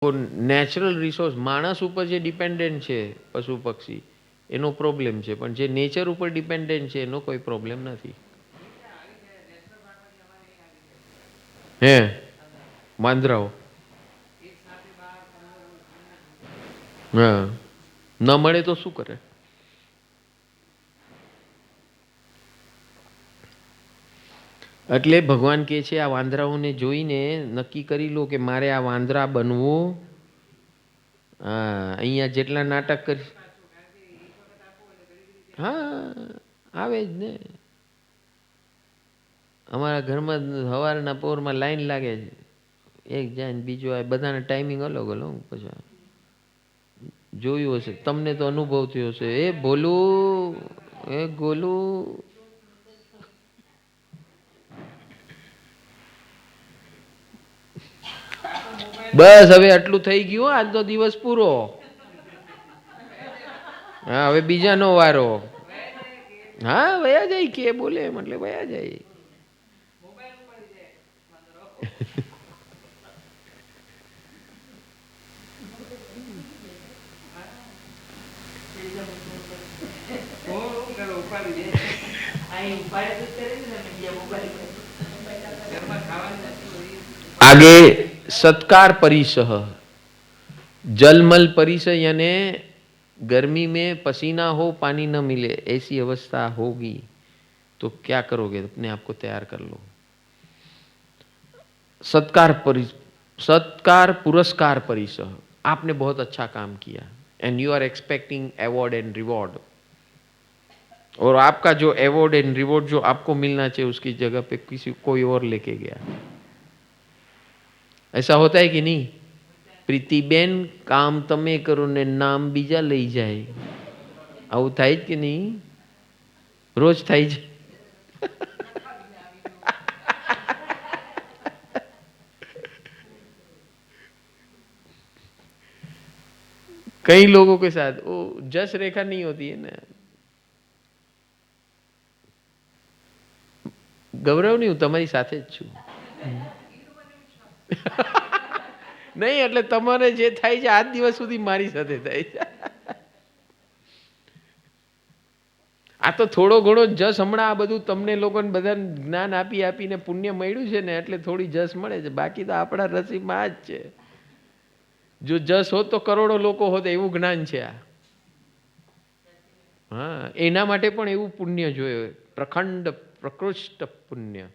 Natural resource માણસ ઉપર જે ડિપેન્ડન્ટ છે પશુ પક્ષી એનો પ્રોબ્લેમ છે, પણ જે નેચર ઉપર ડિપેન્ડન્ટ છે એનો કોઈ પ્રોબ્લેમ નથી. હે વાંદરાઓ હા ન મળે તો શું કરે? એટલે ભગવાન કહે છે આ વાંદરાઓને જોઈને નક્કી કરી લો કે મારે આ વાંદરા બનવું. હા, અહીંયા જેટલા નાટક કરી, હા આવે જ ને. અમારા ઘરમાં સવારના પોરમાં લાઈન લાગે છે, એક જાય ને બીજો આવે, બધાના ટાઈમિંગ અલગ અલગ. પછી જોયું હશે, તમને તો અનુભવ થયો હશે. એ ભોલું, એ ગોલું. બસ હવે આટલું થઈ ગયું, આજનો દિવસ પૂરો. હા હવે બીજાનો વારો. હા વયા જાય, કે બોલે એમ એટલે વયા જાય. आगे सत्कार परिसह, जलमल परिसह यानी गर्मी में पसीना हो, पानी न मिले, ऐसी अवस्था होगी तो क्या करोगे? अपने आप को तैयार कर लो. सत्कार पुरस्कार परिसह, आपने बहुत अच्छा काम किया and you are expecting award and reward, और आपका जो अवार्ड एंड रिवॉर्ड जो आपको मिलना चाहिए उसकी जगह पे किसी कोई और लेके गया. ऐसा होता है कि नहीं? प्रीतिबेन काम तमे करो ने नाम बीजा लई जाए, आવું થાય જ કે નહીં? રોજ થાય છે. कई लोगों के साथ वो जस रेखा नहीं होती है ना. ગૌરવ નહીં, હું તમારી સાથે જ છું. નહીં એટલે તમારે જે થાય છે આજ દિવસ સુધી મારી સાથે થાય છે. આ તો થોડો ઘણો જસ હમણાં આ બધું તમને લોકોને બધા જ્ઞાન આપી આપીને પુણ્ય મળ્યું છે ને એટલે થોડી જસ મળે છે, બાકી તો આપણા નસીબમાં આ જ છે. જો જસ હોત તો કરોડો લોકો હોત, એવું જ્ઞાન છે આ. હા, એના માટે પણ એવું પુણ્ય જોઈએ, પ્રખંડ પ્રકૃષ્ટ પુણ્ય.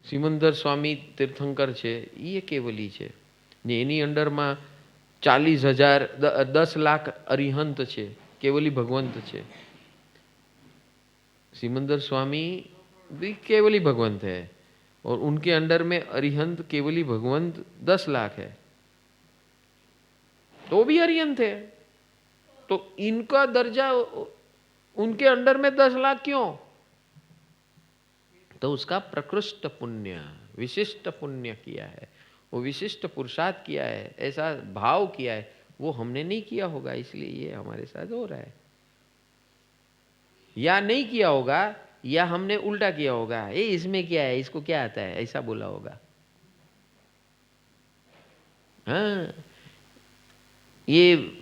સિમંદર સ્વામી તીર્થંકર છે, એ કેવલી છે ને એની અંડરમાં 40,000 10 લાખ અરિહંત છે, केवली भगवंत છે. सिमंदर स्वामी भी केवली भगवंत है और उनके अंडर में अरिहंत केवली भगवंत 10 लाख है, तो भी अरिहंत है. तो इनका दर्जा उनके अंडर में 10 लाख क्यों? तो उसका प्रकृष्ट पुण्य, विशिष्ट पुण्य किया है, वो विशिष्ट पुरुषार्थ किया है, ऐसा भाव किया है, वो हमने नहीं किया होगा, इसलिए ये हमारे साथ हो रहा है. या नहीं किया होगा, या हमने उल्टा किया होगा, ये इसमें क्या है, इसको क्या आता है, ऐसा बोला होगा. हाँ, ये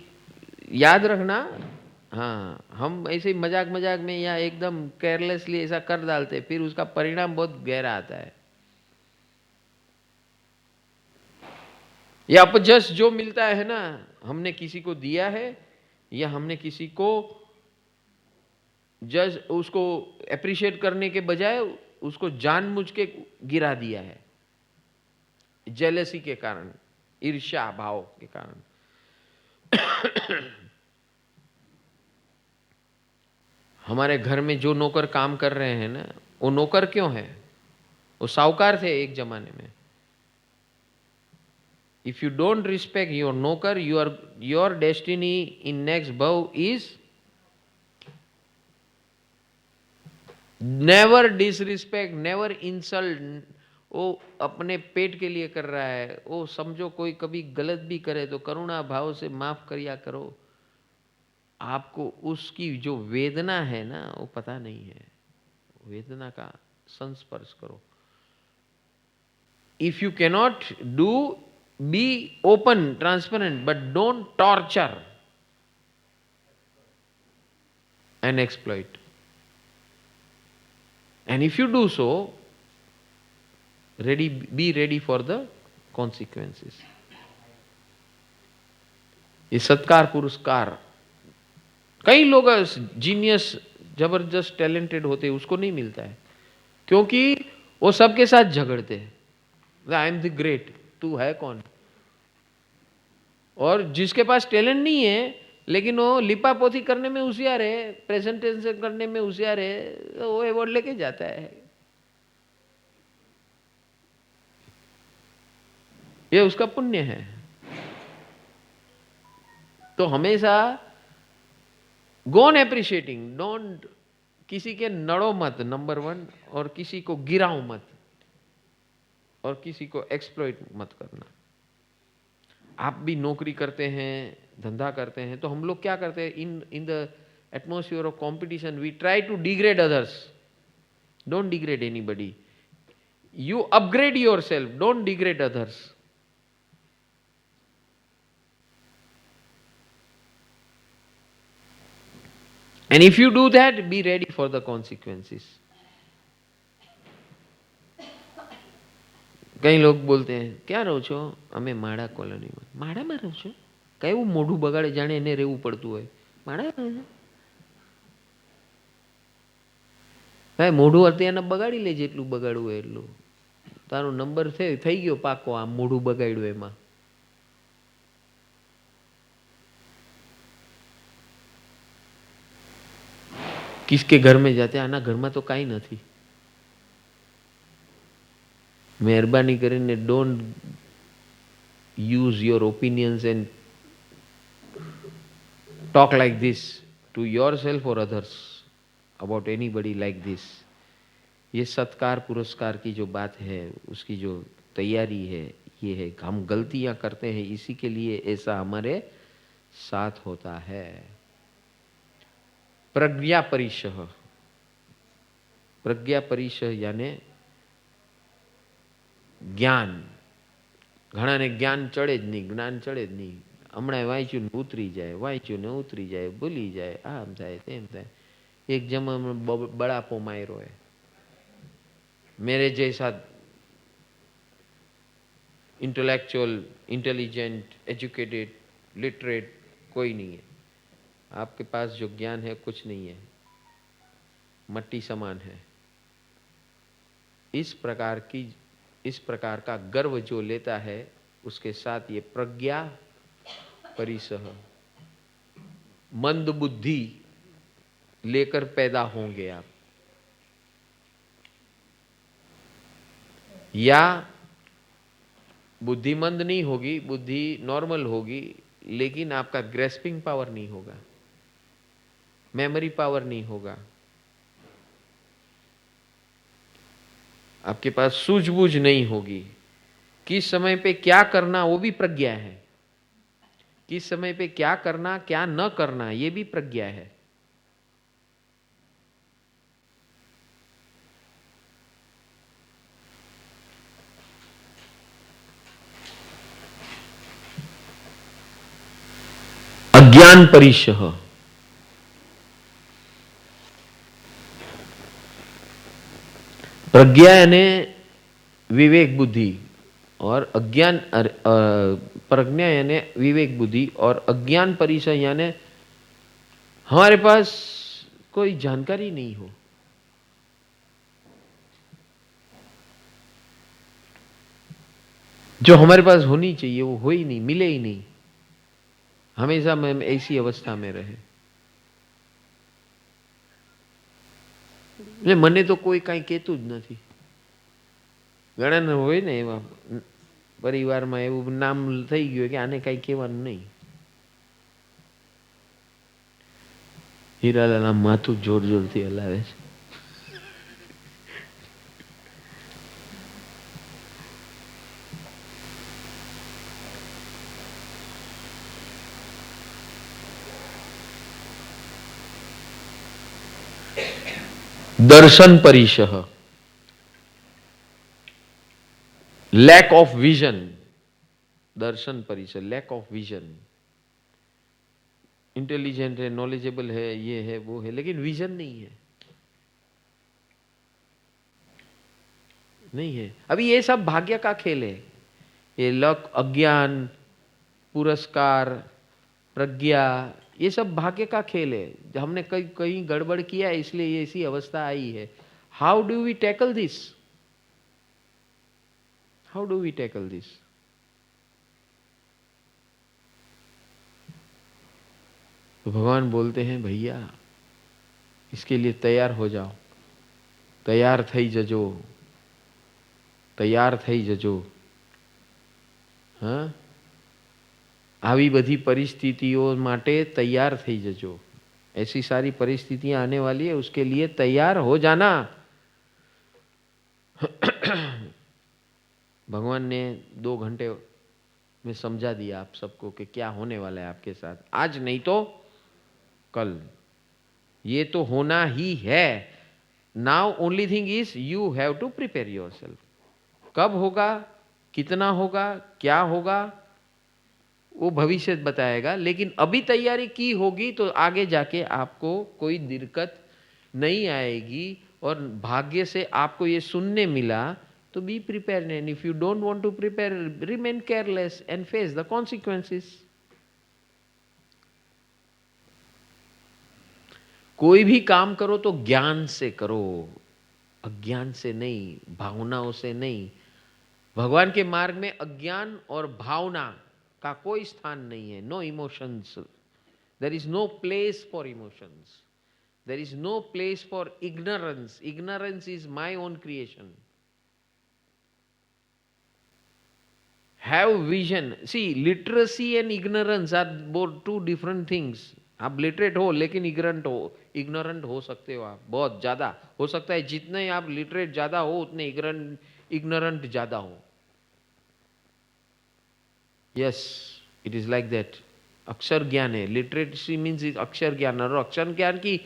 याद रखना. हाँ, हम ऐसे मजाक मजाक में या एकदम केयरलेसली ऐसा कर डालते, फिर उसका परिणाम बहुत गहरा आता है. या अपजस जो मिलता है ना, हमने किसी को दिया है या हमने किसी को जज उसको एप्रिशिएट करने के बजाय उसको जानबूझ के गिरा दिया है, जेलसी के कारण, ईर्ष्या भाव के कारण. हमारे घर में जो नौकर काम कर रहे हैं ना, वो नौकर क्यों है? वो साहूकार थे एक जमाने में. If you don't respect your नौकर, your destiny in next bhav is never disrespect, never insult. वो अपने पेट के लिए कर रहा है, वो समझो कोई कभी गलत भी करे तो करुणा भाव से माफ करिया करो. आपको उसकी जो वेदना है ना वो पता नहीं है, वेदना का संस्पर्श करो. If you cannot do, be open, transparent, but don't torture and exploit. And if you do so, be ready for the consequences. ये सत्कार पुरस्कार, कई लोग जीनियस जबरदस्त टैलेंटेड होते हैं, उसको नहीं मिलता है, क्योंकि वो सबके साथ झगड़ते हैं। आई एम द ग्रेट, तू है कौन? और जिसके पास टैलेंट नहीं है लेकिन वो लिपा पोथी करने में होशियार है, प्रेजेंटेशन करने में होशियार है, तो वो अवार्ड लेके जाता है। ये उसका पुण्य है। तो हमेशा गो ऑन एप्रिशिएटिंग, डोंट किसी के नड़ो मत, नंबर 1, और किसी को गिराओ मत, और किसी को एक्सप्लॉइट मत करना। आप भी नौकरी करते हैं, धंधा करते हैं, तो हम लोग क्या करते हैं? In the atmosphere of competition we try to degrade others. Don't degrade anybody, you upgrade yourself, don't degrade others. And if you do that, be ready for the consequences. કઈ લોગ બોલતે हैं, ક્યાં રહો છો? અમે માળા કોલોનીમાં. માળામાં રહો છો? કયું મોઢું બગાડે, જાણે એને રહેવું પડતું હોય. માળા ભાઈ, મોઢું અત્યારના બગાડી લે, જેટલું બગાડવું હોય એટલું. તારો નંબર થઈ ગયો પાકો, આ મોઢું બગાડ્યું એમાં. किसके घर में जाते, आना घर में तो काई नहीं। मेहरबानी करीने don't use your opinions and talk like this to yourself और others about anybody like this. ये सत्कार पुरस्कार की जो बात है, उसकी जो तैयारी है, ये है हम गलतियां करते हैं, इसी के लिए ऐसा हमारे साथ होता है। प्रज्ञा परिशः, प्रज्ञा परिशः यानी ज्ञान। घणाने ज्ञान चढ़े ज नहीं, ज्ञान चढ़े ज नहीं। हमणे वांच्यु ने उतरी जाए, वांच्यु ने उतरी जाए, भूली जाए, आम थाय तेम थाय। एक जमा में बड़ापो मार्यो है। मेरे जैसा इंटेलेक्चुअल, इंटेलिजेंट, एजुकेटेड, लिटरेट कोई नहीं है। आपके पास जो ज्ञान है कुछ नहीं है, मट्टी समान है। इस प्रकार का गर्व जो लेता है, उसके साथ ये प्रज्ञा परिसह, मंद बुद्धि लेकर पैदा होंगे आप, या बुद्धि मंद नहीं होगी, बुद्धि नॉर्मल होगी, लेकिन आपका ग्रेस्पिंग पावर नहीं होगा, मेमोरी पावर नहीं होगा, आपके पास सूझबूझ नहीं होगी। किस समय पे क्या करना वो भी प्रज्ञा है, किस समय पे क्या करना क्या न करना ये भी प्रज्ञा है। अज्ञान परिशः, प्रज्ञा यानी विवेक बुद्धि, और अज्ञान प्रज्ञा यानी विवेक बुद्धि, और अज्ञान परिचय यानी हमारे पास कोई जानकारी नहीं हो। जो हमारे पास होनी चाहिए वो हो ही नहीं, मिले ही नहीं, हमेशा हम ऐसी अवस्था में रहे। મને તો કોઈ કાંઈ કહેતું જ નથી। ઘણાને હોય ને એવા પરિવારમાં એવું નામ થઈ ગયું કે આને કાંઈ કહેવાનું નહીં। હીરાલાલ આમ માથું જોર જોરથી હલાવે છે। दर्शन परिशः, लैक ऑफ विजन, दर्शन परिचय, लैक ऑफ विजन। इंटेलिजेंट है, नॉलेजेबल है, ये है वो है, लेकिन विजन नहीं है, नहीं है। अभी ये सब भाग्य का खेल है, ये लक, अज्ञान, पुरस्कार, प्रज्ञा, ये सब भाग्य का खेल है। हमने कहीं कहीं गड़बड़ किया है, इसलिए ये ऐसी अवस्था आई है। How do we tackle this? How do we tackle this? तो भगवान बोलते हैं, भैया इसके लिए तैयार हो जाओ, तैयार थई जजो, तैयार थई जजो। हाँ, આવી બધી परिस्थितियों માટે तैयार થઈ જજો। ऐसी सारी परिस्थितियां आने वाली है, उसके लिए तैयार हो जाना। भगवान ने 2 घंटे में समझा दिया आप सबको कि क्या होने वाला है आपके साथ, आज नहीं तो कल, ये तो होना ही है। Now only thing is you have to prepare yourself. कब होगा, कितना होगा, क्या होगा, वो भविष्य बताएगा, लेकिन अभी तैयारी की होगी तो आगे जाके आपको कोई दिक्कत नहीं आएगी। और भाग्य से आपको ये सुनने मिला तो be prepare, and if you don't want to prepare, remain careless and face the consequences. कोई भी काम करो तो ज्ञान से करो, अज्ञान से नहीं, भावनाओं से नहीं। भगवान के मार्ग में अज्ञान और भावना का कोई स्थान नहीं है। No emotions, there is no place for emotions, there is no place for ignorance. Ignorance is my own creation. Have vision. See, literacy and ignorance are both 2 different things. आप लिटरेट हो लेकिन इग्नोरेंट हो सकते हो, आप बहुत ज्यादा हो सकता है। जितने आप लिटरेट ज्यादा हो उतने इग्नोरेंट ज्यादा हो। Yes, it is like that. अक्षर ज्ञान है, लिटरेसी मीन्स अक्षर ज्ञान। और अक्षर ज्ञान की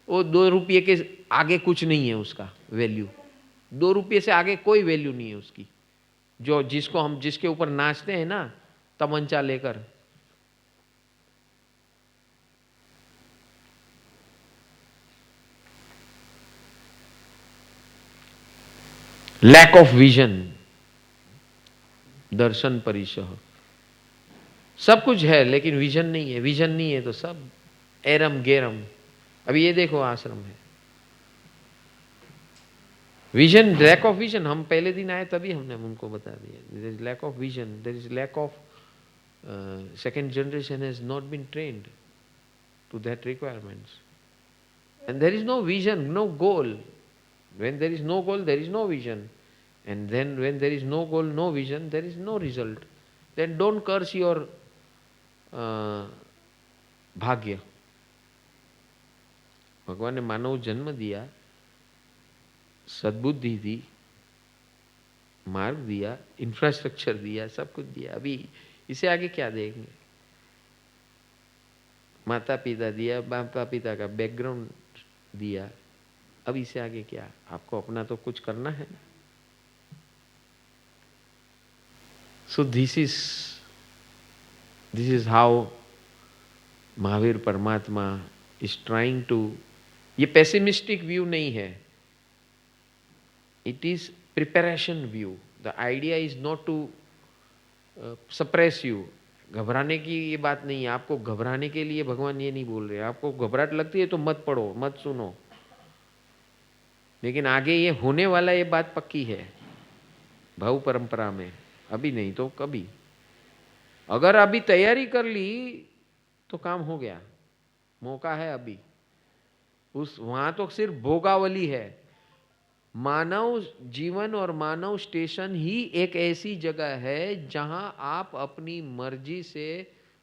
वो 2 रुपये के आगे कुछ नहीं है उसका वैल्यू। 2 रुपये से आगे कोई वैल्यू नहीं है उसकी। जो जिसको हम जिसके ऊपर नाचते हैं ना तमंचा लेकर, लैक ऑफ विजन, दर्शन परिचय। सब कुछ है लेकिन विजन नहीं है। विजन नहीं है तो सब एरम गेरम। अभी ये देखो आश्रम है, विजन, लैक ऑफ विजन। हम पहले दिन आए तभी हमने उनको बता दिया, there is lack of vision, there is lack of second generation has not been trained to that requirements, and there is no vision, no goal. When there is no goal, there is no vision. And then when there is no goal, no vision, there is no result. Then don't curse your भाग्य। भगवान ने मानव जन्म दिया, सद्बुद्धि दी, मार्ग दिया, infrastructure दिया, सब कुछ दिया। अभी इसे आगे क्या देंगे? माता पिता दिया, माता पिता का बैकग्राउंड दिया, अब इससे आगे क्या? आपको अपना तो कुछ करना है। So this is how Mahavir परमात्मा इज ट्राइंग टू। ये पेसिमिस्टिक व्यू नहीं है, it is preparation view. The idea is not to suppress you. घबराने की ये बात नहीं है। आपको घबराने के लिए भगवान ये नहीं बोल रहे। आपको घबराहट लगती है तो मत पढ़ो, मत सुनो, लेकिन आगे ये होने वाला, ये बात पक्की है भाव परंपरा में। अभी नहीं तो कभी। अगर अभी तैयारी कर ली तो काम हो गया, मौका है अभी। वहां तो सिर्फ भोगावली है। मानव जीवन और मानव स्टेशन ही एक ऐसी जगह है जहां आप अपनी मर्जी से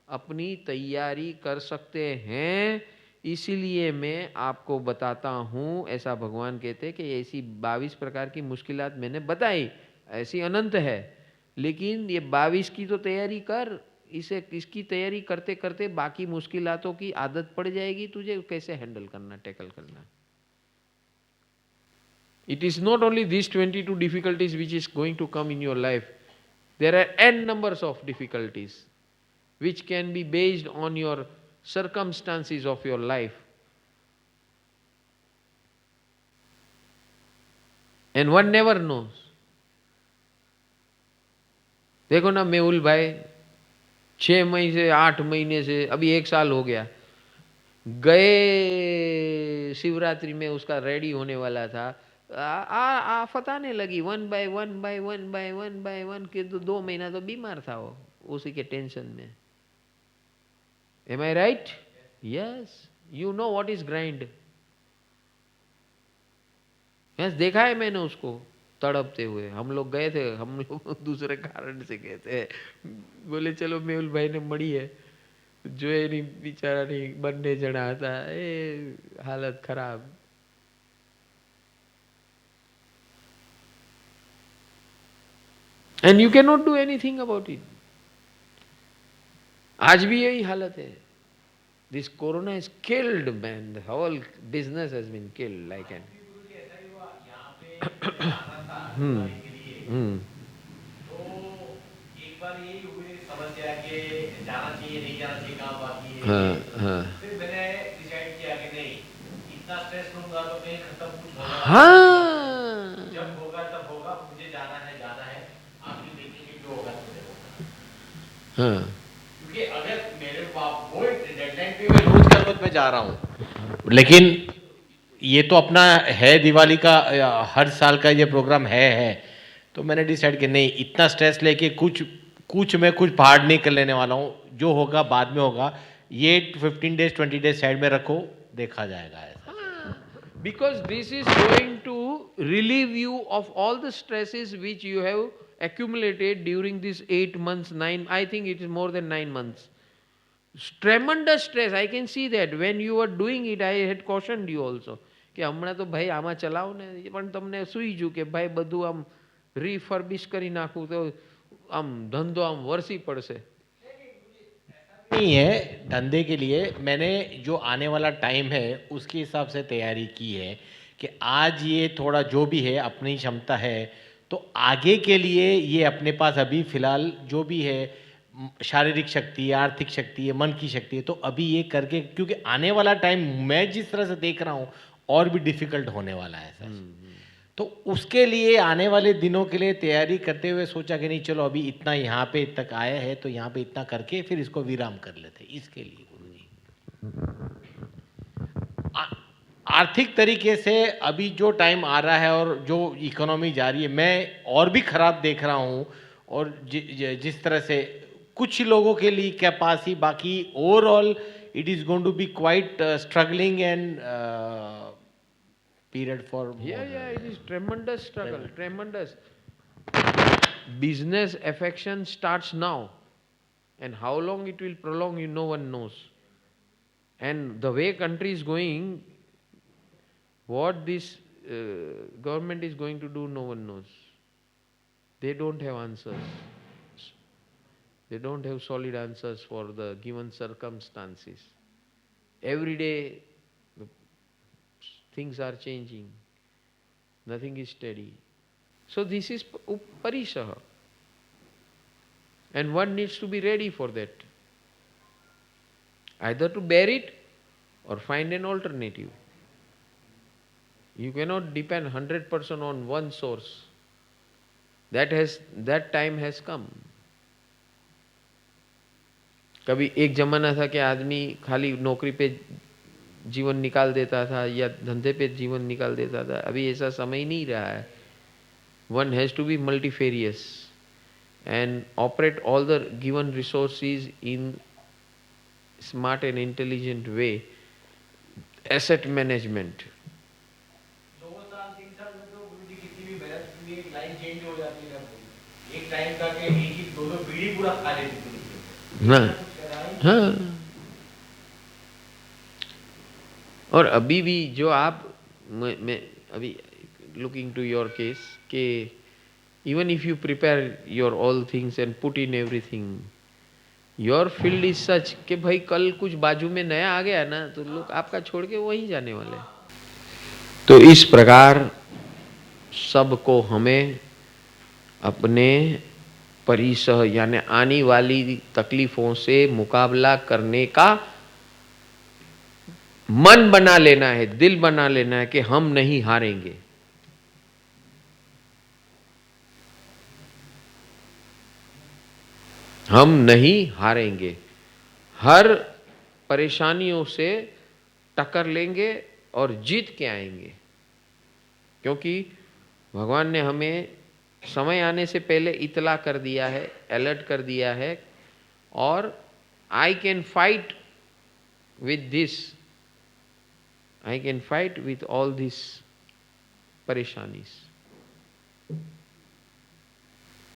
अपनी तैयारी कर सकते हैं। इसीलिए मैं आपको बताता हूं, ऐसा भगवान कहते हैं कि ऐसी 22 प्रकार की मुश्किलात मैंने बताई, ऐसी अनंत है, लेकिन ये 22 की तो तैयारी कर। इसकी तैयारी करते करते बाकी मुश्किलातों की आदत पड़ जाएगी तुझे, कैसे हैंडल करना, टैकल करना। It is not only these 22 difficulties which is going to come in your life. There are n numbers of difficulties which can be based on your circumstances of your life. And one never knows. देखो ना मेहुल भाई 6 महीने से 8 महीने से अभी 1 साल हो गया, गए शिवरात्रि में उसका रेडी होने वाला था, आफत आने लगी 1 by 1 के 2 महीना तो बीमार था वो उसी के टेंशन में. Am I right? Yes. You know what is grind. Yes, देखा है मैंने उसको तड़पते हुए. हम लोग गए थे, हम लोग दूसरे कारण से गए थे. बोले चलो मेहुल भाई ने मड़ी है, जो है नहीं बेचारा नहीं बनने जड़ा था, हालत खराब. And you cannot do anything about it. आज भी यही हालत है. This corona has killed man. The whole business has been killed like an. तो एक बार यही हुई समस्या कि जाना चाहिए नहीं जाना चाहिए काम बाकी है. फिर मैंने डिसाइड किया कि नहीं, इतना स्ट्रेस लूंगा तो कहीं खत्म कुछ होगा. जब होगा तब होगा, मुझे जाना है आखिर देखेंगे जो होगा तो होगा. क्योंकि अगर मेरे पास वो डेडलाइन पे मैं रोज का रोज मैं जा रहा हूँ, लेकिन ये तो अपना है दिवाली का हर साल का ये प्रोग्राम है. तो मैंने डिसाइड कि नहीं, इतना स्ट्रेस लेके कुछ मैं कुछ पहाड़ नहीं कर लेने वाला हूँ. जो होगा बाद में होगा. ये 15 days 20 days साइड में रखो, देखा जाएगा ऐसा. Because this is going to relieve you of all the stresses which you have accumulated during these 8 months, 9, I think it is more than 9 months. Tremendous stress. I can see that when you were doing it, I had cautioned you also કે હમણાં તો ભાઈ આમાં ચલાવો ને, પણ તમને સુઈ જુ કે ભાઈ બધું આમ રિફર્બિશ કરી નાખું તો આમ ધંધો આમ વરસી પડશે. नहीं है धंधे के लिए. मैंने जो आने वाला टाइम है उसके हिसाब से तैयारी की है कि आज ये थोड़ा जो भी है अपनी क्षमता है, तो आगे के लिए ये अपने पास अभी फ़िलहाल जो भी है शारीरिक शक्ति, आर्थिक शक्ति है, मन की शक्ति है, तो अभी ये करके, क्योंकि आने वाला टाइम मैं जिस तरह से देख रहा हूँ और भी डिफ़िकल्ट होने वाला है सर. तो उसके लिए आने वाले दिनों के लिए तैयारी करते हुए सोचा कि नहीं चलो अभी इतना यहाँ पे तक आया है तो यहाँ पे इतना करके फिर इसको विराम कर लेते हैं. इसके लिए आर्थिक तरीके से अभी जो टाइम आ रहा है और जो इकोनॉमी जा रही है, मैं और भी ख़राब देख रहा हूँ. और जिस तरह से कुछ लोगों के लिए कैपेसिटी, बाकी overall it is going to be quite struggling and period for it is tremendous struggle, tremendous. Business affection starts now, and how long it will prolong, no one knows. And the way country is going, what this government is going to do, no one knows. They don't have answers. They don't have solid answers for the given circumstances. Every day things are changing. Nothing is steady. So this is Parishaha. And one needs to be ready for that. Either to bear it or find an alternative. You cannot depend 100% on one source. That time has come. कभी एक जमाना था कि आदमी खाली नौकरी पे जीवन निकाल देता था या धंधे पे जीवन निकाल देता था. अभी ऐसा समय नहीं रहा है. One has to be multifarious and operate all the given resources in smart and intelligent way. Asset management. 2 साल 3 साल में तो गुरु जी किसी भी मेहनत में लाइन चेंज हो जाती है. एक टाइम का के एक ही 2 पीढ़ी पूरा खा लेती है. हाँ. और अभी भी जो आप, मैं अभी looking to your case कि even if you prepare your all things and put in everything, your field is such कि भाई कल कुछ बाजू में नया आ गया ना तो लोग आपका छोड़ के वहीं जाने वाले. तो इस प्रकार सबको हमें अपने परिसह यानी आने वाली तकलीफों से मुकाबला करने का मन बना लेना है, दिल बना लेना है कि हम नहीं हारेंगे। हम नहीं हारेंगे, हर परेशानियों से टक्कर लेंगे और जीत के आएंगे, क्योंकि भगवान ने हमें समय आने से पहले इतला कर दिया है, अलर्ट कर दिया है, और I can fight with this, I can fight with all this परेशानीज।